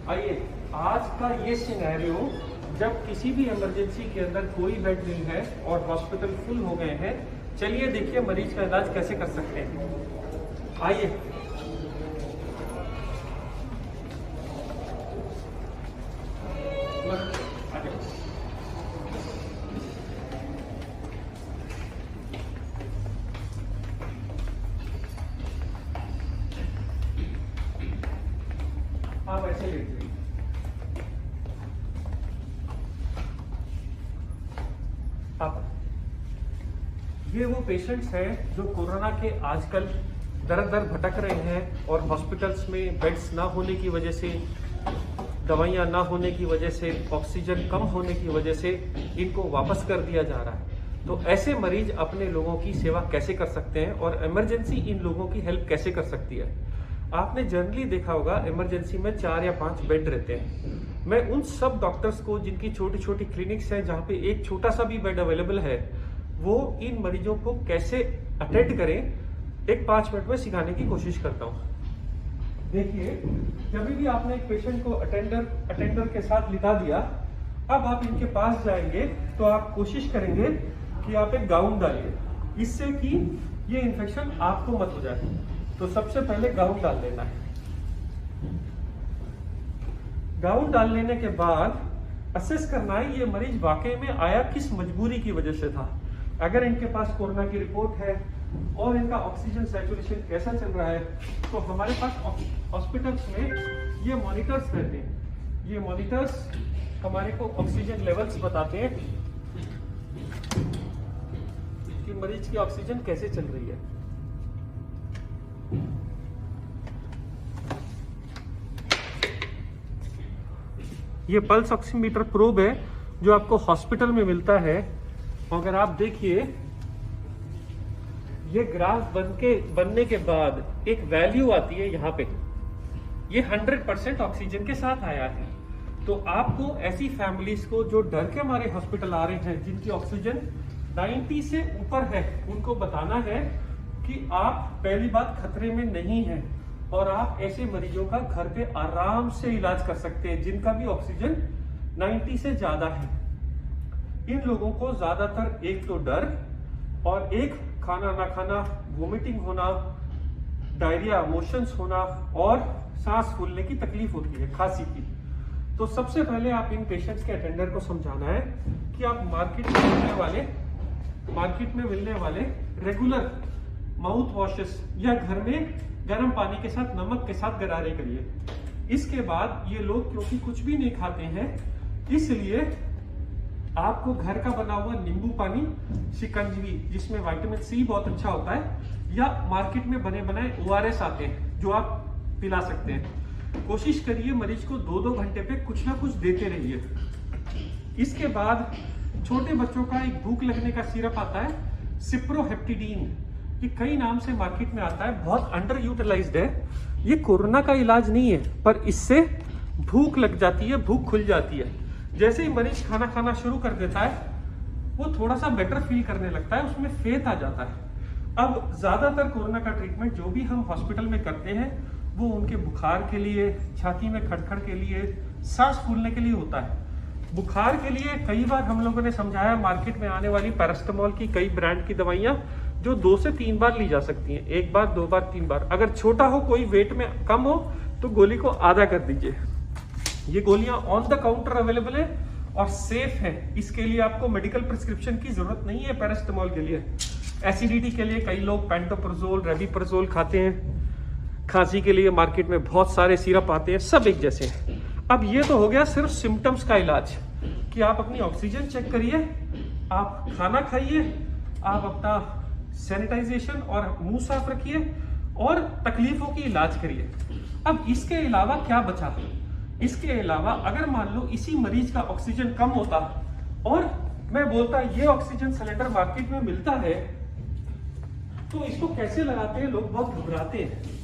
आइए, आज का ये सिनेरियो जब किसी भी इमरजेंसी के अंदर कोई बेड नहीं है और हॉस्पिटल फुल हो गए हैं, चलिए देखिए मरीज का इलाज कैसे कर सकते हैं। आइए, आप ऐसे लेट जाइए। आप ये वो पेशेंट्स हैं जो कोरोना के आजकल दर दर भटक रहे हैं और हॉस्पिटल्स में बेड्स ना होने की वजह से, दवाइयाँ ना होने की वजह से, ऑक्सीजन कम होने की वजह से इनको वापस कर दिया जा रहा है। तो ऐसे मरीज अपने लोगों की सेवा कैसे कर सकते हैं और इमरजेंसी इन लोगों की हेल्प कैसे कर सकती है। आपने जनरली देखा होगा इमरजेंसी में 4 या 5 बेड रहते हैं। मैं उन सब डॉक्टर्स को जिनकी छोटी छोटी क्लिनिक्स हैं जहाँ पे एक छोटा सा भी बेड अवेलेबल है, वो इन मरीजों को कैसे अटेंड करें एक 5 मिनट में सिखाने की कोशिश करता हूँ। देखिए, जब भी आपने एक पेशेंट को अटेंडर के साथ लिटा दिया, अब आप इनके पास जाएंगे तो आप कोशिश करेंगे कि आप एक गाउन डालिए, इससे कि ये इन्फेक्शन आपको मत हो जाए। तो सबसे पहले गाउन डाल लेना है। गाउन डाल लेने के बाद असेस करना है ये मरीज वाकई में आया किस मजबूरी की वजह से था। अगर इनके पास कोरोना की रिपोर्ट है और इनका ऑक्सीजन सैचुरेशन कैसा चल रहा है, तो हमारे पास हॉस्पिटल्स में ये मॉनिटर्स रहते हैं। ये मॉनिटर्स हमारे को ऑक्सीजन लेवल्स बताते हैं कि मरीज की ऑक्सीजन कैसे चल रही है। ये पल्स ऑक्सीमीटर प्रोब है जो आपको हॉस्पिटल में मिलता है। अगर आप देखिए, ये ग्राफ बनने के बाद एक वैल्यू आती है यहाँ पे, ये 100% ऑक्सीजन के साथ आया है। तो आपको ऐसी फैमिलीज को जो डर के मारे हॉस्पिटल आ रहे हैं, जिनकी ऑक्सीजन 90 से ऊपर है, उनको बताना है कि आप पहली बात खतरे में नहीं हैं और आप ऐसे मरीजों का घर पे आराम से इलाज कर सकते हैं जिनका भी ऑक्सीजन 90 से ज्यादा है। इन लोगों को ज्यादातर एक तो डर और एक खाना ना खाना, वोमिटिंग होना, डायरिया, मोशंस होना और सांस फूलने की तकलीफ होती है, खांसी की। तो सबसे पहले आप इन पेशेंट्स के अटेंडर को समझाना है कि आप मार्केट में मिलने वाले रेगुलर माउथ वॉशेस या घर में गर्म पानी के साथ नमक के साथ गरारे करिए। इसके बाद ये लोग क्योंकि कुछ भी नहीं खाते हैं, इसलिए आपको घर का बना हुआ नींबू पानी, शिकंजवी जिसमें विटामिन सी बहुत अच्छा होता है, या मार्केट में बने बनाए ORS आते हैं जो आप पिला सकते हैं। कोशिश करिए मरीज को 2-2 घंटे पे कुछ ना कुछ देते रहिए। इसके बाद छोटे बच्चों का एक भूख लगने का सिरप आता है, सिप्रोहेप्टिडीन। ये कई नाम से मार्केट में आता है, बहुत अंडर यूटिलाइज्ड है। ये कोरोना का इलाज नहीं है, पर इससे भूख लग जाती है, भूख खुल जाती है। जैसे ही मरीज खाना खाना शुरू कर देता है, वो थोड़ा सा बेटर फील करने लगता है, उसमें फेथ आ जाता है। अब ज्यादातर कोरोना का ट्रीटमेंट जो भी हम हॉस्पिटल में करते हैं, वो उनके बुखार के लिए, छाती में खड़खड़ के लिए, सांस फूलने के लिए होता है। बुखार के लिए कई बार हम लोगों ने समझाया, मार्केट में आने वाली पैरास्टामोल की कई ब्रांड की दवाइयां जो 2 से 3 बार ली जा सकती हैं, 1 बार, 2 बार, 3 बार। अगर छोटा हो, कोई वेट में कम हो, तो गोली को आधा कर दीजिए। ये गोलियां ऑन द काउंटर अवेलेबल है और सेफ है। इसके लिए आपको मेडिकल प्रिस्क्रिप्शन की जरूरत नहीं है। पैरास्टामोल के लिए, एसिडिटी के लिए कई लोग पेंटोप्रोजोल, रेबिप्रोजोल खाते हैं। खांसी के लिए मार्केट में बहुत सारे सिरप आते हैं, सब एक जैसे हैं। अब ये तो हो गया सिर्फ सिम्टम्स का इलाज कि आप अपनी ऑक्सीजन चेक करिए, आप खाना खाइए, आप अपना सैनिटाइजेशन और मुंह साफ रखिए और तकलीफों की इलाज करिए। अब इसके अलावा क्या बचा? इसके अलावा अगर मान लो इसी मरीज का ऑक्सीजन कम होता और मैं बोलता ये ऑक्सीजन सिलेंडर मार्केट में मिलता है, तो इसको कैसे लगाते हैं लोग, बहुत घबराते हैं।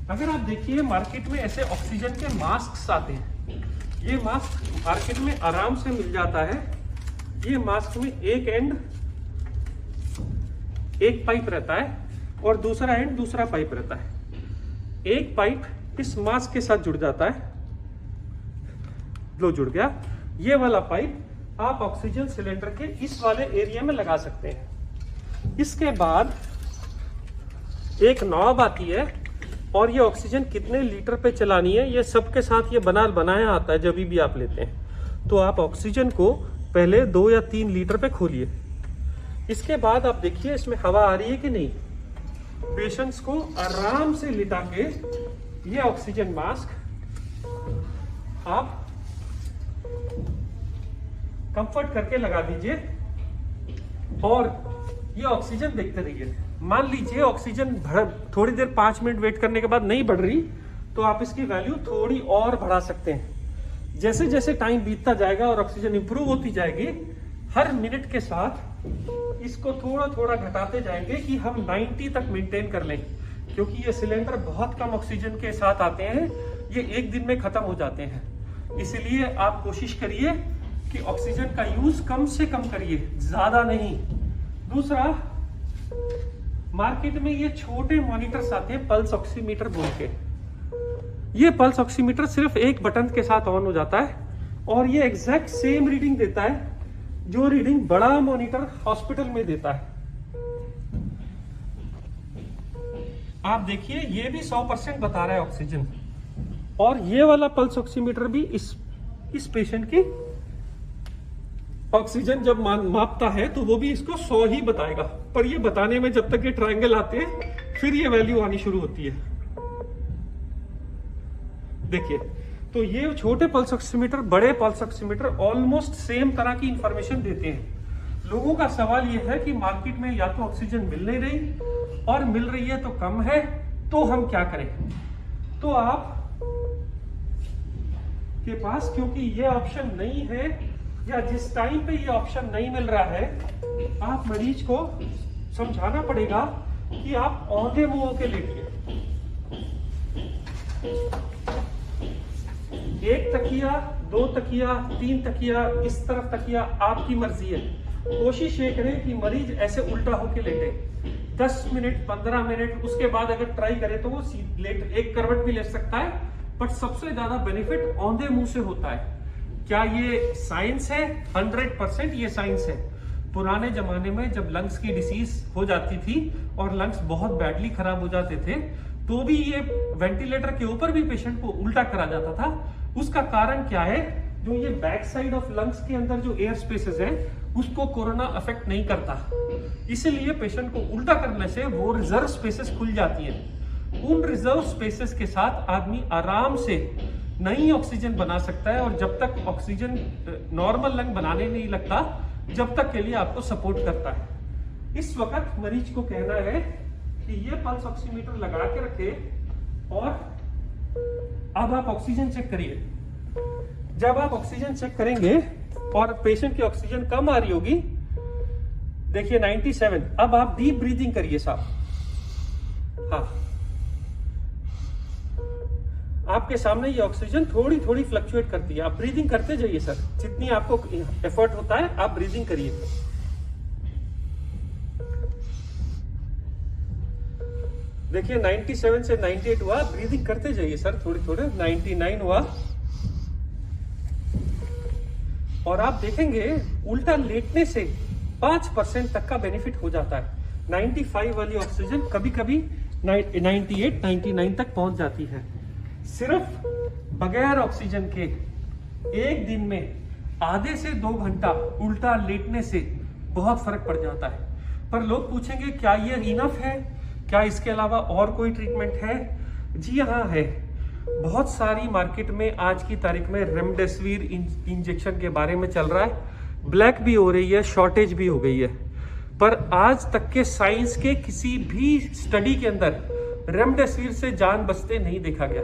अगर आप देखिए मार्केट में ऐसे ऑक्सीजन के मास्क आते हैं। ये मास्क मार्केट में आराम से मिल जाता है। ये मास्क में एक एंड एक पाइप रहता है और दूसरा एंड दूसरा पाइप रहता है। एक पाइप इस मास्क के साथ जुड़ जाता है, लो जुड़ गया। ये वाला पाइप आप ऑक्सीजन सिलेंडर के इस वाले एरिया में लगा सकते हैं। इसके बाद एक नॉब आती है और ये ऑक्सीजन कितने लीटर पे चलानी है ये सबके साथ ये बनाया आता है। जब भी आप लेते हैं तो आप ऑक्सीजन को पहले 2 या 3 लीटर पे खोलिए। इसके बाद आप देखिए इसमें हवा आ रही है कि नहीं। पेशेंट्स को आराम से लिटा के ये ऑक्सीजन मास्क आप कंफर्ट करके लगा दीजिए और ये ऑक्सीजन देखते रहिए। मान लीजिए ऑक्सीजन थोड़ी देर 5 मिनट वेट करने के बाद नहीं बढ़ रही तो आप इसकी वैल्यू थोड़ी और बढ़ा सकते हैं। जैसे जैसे टाइम बीतता जाएगा और ऑक्सीजन इंप्रूव होती जाएगी, हर मिनट के साथ इसको थोड़ा थोड़ा घटाते जाएंगे कि हम 90 तक मेंटेन कर लें, क्योंकि ये सिलेंडर बहुत कम ऑक्सीजन के साथ आते हैं, ये एक दिन में खत्म हो जाते हैं। इसलिए आप कोशिश करिए कि ऑक्सीजन का यूज कम से कम करिए, ज्यादा नहीं। दूसरा, मार्केट में ये छोटे मॉनिटर्स आते हैं पल्स ऑक्सीमीटर बोल के। ये पल्स ऑक्सीमीटर सिर्फ एक बटन के साथ ऑन हो जाता है और ये एग्जैक्ट सेम रीडिंग देता है जो रीडिंग बड़ा मॉनिटर हॉस्पिटल में देता है। आप देखिए ये भी 100% बता रहा है ऑक्सीजन, और ये वाला पल्स ऑक्सीमीटर भी इस पेशेंट की ऑक्सीजन जब मापता है तो वो भी इसको 100 ही बताएगा। पर ये बताने में जब तक ये ट्रायंगल आते हैं फिर ये वैल्यू आनी शुरू होती है। देखिए, तो ये छोटे पल्स ऑक्सीमीटर, बड़े पल्स ऑक्सीमीटर ऑलमोस्ट सेम तरह की इंफॉर्मेशन देते हैं। लोगों का सवाल ये है कि मार्केट में या तो ऑक्सीजन मिल नहीं रही और मिल रही है तो कम है, तो हम क्या करें। तो आप के पास क्योंकि ये ऑप्शन नहीं है या जिस टाइम पे ये ऑप्शन नहीं मिल रहा है, आप मरीज को समझाना पड़ेगा कि आप औंधे मुंह होके लेटिए। 1 तकिया, 2 तकिया, 3 तकिया, इस तरफ तकिया आपकी मर्जी है। कोशिश ये करें कि मरीज ऐसे उल्टा होके लेटे 10 मिनट 15 मिनट, उसके बाद अगर ट्राई करे तो वो लेट एक करवट भी ले सकता है। बट सबसे ज्यादा बेनिफिट औंधे मुंह से होता है। क्या ये साइंस है? 100% ये साइंस है। पुराने जमाने में जब लंग्स की डिसीज हो जाती थी और लंग्स बहुत बैडली खराब हो जाते थे तो भी ये वेंटिलेटर के ऊपर भी पेशेंट को उल्टा करा जाता था। उसका कारण क्या है? जो ये बैक साइड ऑफ लंग्स के अंदर जो एयर स्पेसेस है उसको कोरोना अफेक्ट नहीं करता, इसलिए पेशेंट को उल्टा करने से वो रिजर्व स्पेसेस खुल जाती है। उन रिजर्व स्पेसेस के साथ आदमी आराम से नई ऑक्सीजन बना सकता है और जब तक ऑक्सीजन नॉर्मल लंग बनाने नहीं लगता जब तक के लिए आपको सपोर्ट करता है। इस वक्त मरीज को कहना है कि ये पल्स ऑक्सीमीटर लगा के रखे और अब आप ऑक्सीजन चेक करिए। जब आप ऑक्सीजन चेक करेंगे और पेशेंट की ऑक्सीजन कम आ रही होगी, देखिए 97, अब आप डीप ब्रीदिंग करिए साहब। हाँ, आपके सामने ये ऑक्सीजन थोड़ी थोड़ी फ्लक्चुएट करती है, आप ब्रीदिंग करते जाइए सर, जितनी आपको एफर्ट होता है आप ब्रीदिंग करिए। देखिए 97 से 98 हुआ, ब्रीदिंग करते जाइए सर थोड़ी थोड़े। 99 हुआ और आप देखेंगे उल्टा लेटने से 5% तक का बेनिफिट हो जाता है। 95 वाली ऑक्सीजन कभी कभी 98, 99 तक पहुंच जाती है। सिर्फ बगैर ऑक्सीजन के एक दिन में आधे से 2 घंटा उल्टा लेटने से बहुत फर्क पड़ जाता है। पर लोग पूछेंगे क्या ये इनफ है, क्या इसके अलावा और कोई ट्रीटमेंट है? जी हाँ है। बहुत सारी मार्केट में आज की तारीख में रेमडेसिविर इंजेक्शन के बारे में चल रहा है, ब्लैक भी हो रही है, शॉर्टेज भी हो गई है। पर आज तक के साइंस के किसी भी स्टडी के अंदर रेमडेसिविर से जान बचते नहीं देखा गया।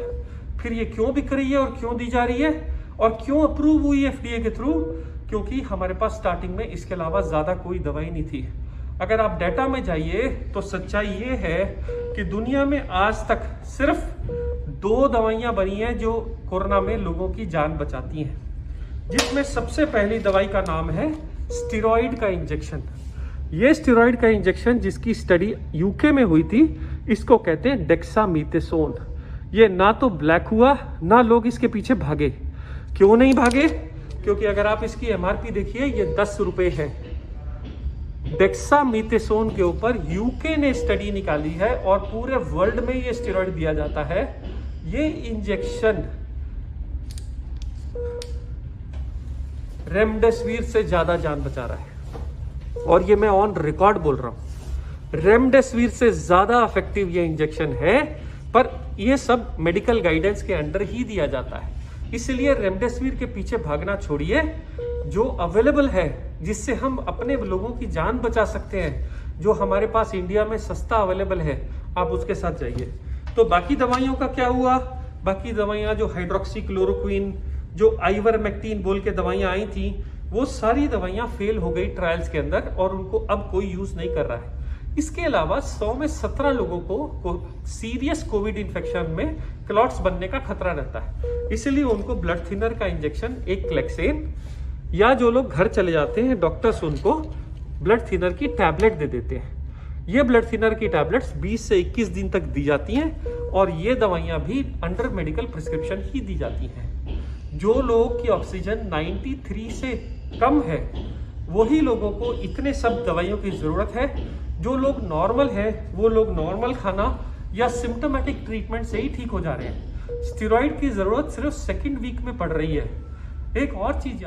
फिर ये क्यों बिक रही है और क्यों दी जा रही है और क्यों अप्रूव हुई है FDA के थ्रू? क्योंकि हमारे पास स्टार्टिंग में इसके अलावा ज्यादा कोई दवाई नहीं थी। अगर आप डाटा में जाइए तो सच्चाई ये है कि दुनिया में आज तक सिर्फ 2 दवाइयां बनी हैं जो कोरोना में लोगों की जान बचाती हैं, जिसमें सबसे पहली दवाई का नाम है स्टेरॉइड का इंजेक्शन। ये स्टेरॉइड का इंजेक्शन जिसकी स्टडी यूके में हुई थी, इसको कहते हैं डेक्सामीथासोन। ये ना तो ब्लैक हुआ, ना लोग इसके पीछे भागे। क्यों नहीं भागे? क्योंकि अगर आप इसकी एमआरपी देखिए, ये 10 रुपए है। डेक्सामीथासोन के ऊपर यूके ने स्टडी निकाली है और पूरे वर्ल्ड में ये स्टेरॉइड दिया जाता है। ये इंजेक्शन रेमडेसिविर से ज्यादा जान बचा रहा है, और ये मैं ऑन रिकॉर्ड बोल रहा हूं। रेमडेसिविर से ज्यादा इफेक्टिव ये इंजेक्शन है, पर ये सब मेडिकल गाइडेंस के अंडर ही दिया जाता है। इसलिए रेमडेसिविर के पीछे भागना छोड़िए, जो अवेलेबल है जिससे हम अपने लोगों की जान बचा सकते हैं, जो हमारे पास इंडिया में सस्ता अवेलेबल है, आप उसके साथ जाइए। तो बाकी दवाइयों का क्या हुआ? बाकी दवाइयां जो हाइड्रोक्सी क्लोरोक्विन, जो आइवरमेक्टिन बोल के दवाइयां आई थी, वो सारी दवाइयां फेल हो गई ट्रायल्स के अंदर और उनको अब कोई यूज नहीं कर रहा है। इसके अलावा 100 में 17 लोगों को सीरियस कोविड इन्फेक्शन में क्लॉट्स बनने का खतरा रहता है। इसलिए उनको ब्लड थिनर का इंजेक्शन, एक क्लेक्सेन, या जो लोग घर चले जाते हैं डॉक्टर्स उनको ब्लड थिनर की टैबलेट दे देते हैं। ये ब्लड थिनर की टैबलेट्स 20 से 21 दिन तक दी जाती हैं और ये दवाइयां भी अंडर मेडिकल प्रिस्क्रिप्शन ही दी जाती हैं। जो लोग की ऑक्सीजन 93 से कम है, वही लोगों को इतने सब दवाइयों की जरूरत है। जो लोग नॉर्मल है, वो लोग नॉर्मल खाना या सिम्टोमेटिक ट्रीटमेंट से ही ठीक हो जा रहे हैं। स्टेरॉइड की जरूरत सिर्फ सेकेंड वीक में पड़ रही है। एक और चीज